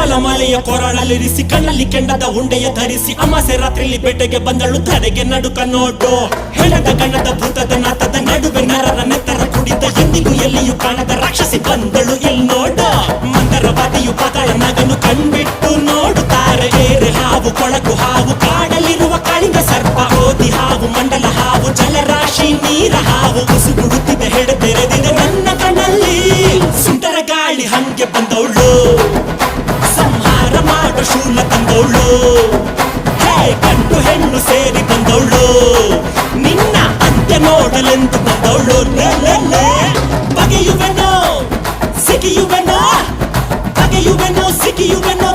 ಮಲೆಯ ಕೊರಳಲ್ಲಿರಿಸಿ ಕಣ್ಣಲ್ಲಿ ಕೆಂಡದ ಉಂಡೆಯ ಧರಿಸಿ ಅಮಾಸೆ ರಾತ್ರಿಲಿ ಬೇಟೆಗೆ ಬಂದಳು ಧರೆಗೆ ನಡುಕ ನೋಡು ಹೆಣದ ಗಣದ ಭೂತದ ನಾತದ ನಡುವೆ ನರರ ನೆತ್ತರ ಕುಡಿದ ಎಂದಿಗೂ ಎಲ್ಲಿಯೂ ಕಾಣದ ರಾಕ್ಷಸಿ ಬಂದಳು ಇಲ್ಲಿ ನೋಡು ಮಂದರವಾದಿಯು ಪಾತಾಳ ನಗನು ಕಣ್ಬಿಟ್ಟು ನೋಡುತ್ತಾರೆ ಏರೆ ಹಾವು ಕೊಳಕು ಹಾವು ಕಾಡಲಿರುವ ಕಾಳಿಂಗ ಸರ್ಪ ಓದಿ ಹಾವು ಮಂಡಲ ಹಾವು ಜಲರಾಶಿ ನೀರ ಹಾವು ಉಸುಗುಡುತ್ತಿದೆ ಹೆಡೆ ತೆರೆದಿದೆ ನನ್ನ ಕಣ್ಣಲ್ಲಿ ಸುಂದರ ಗಾಳಿ ಹಂಗೆ ಬಂದವಳು ಸಂಹಾರ ಮಾಡೋ ಶೂಲ ತಂದವಳು ಹೇ ಗಂಡು ಹೆಣ್ಣು ಸೇರಿ ಬಂದವಳು ನಿನ್ನ ಅಂತ್ಯ ನೋಡಲೆಂದು ಬಂದವಳು ಬಗೆಯುವೆನೋ ಸಿಗಿಯುವೆನೋ ಬಗೆಯುವೆನೋ ಸಿಗಿಯುವೆನೋ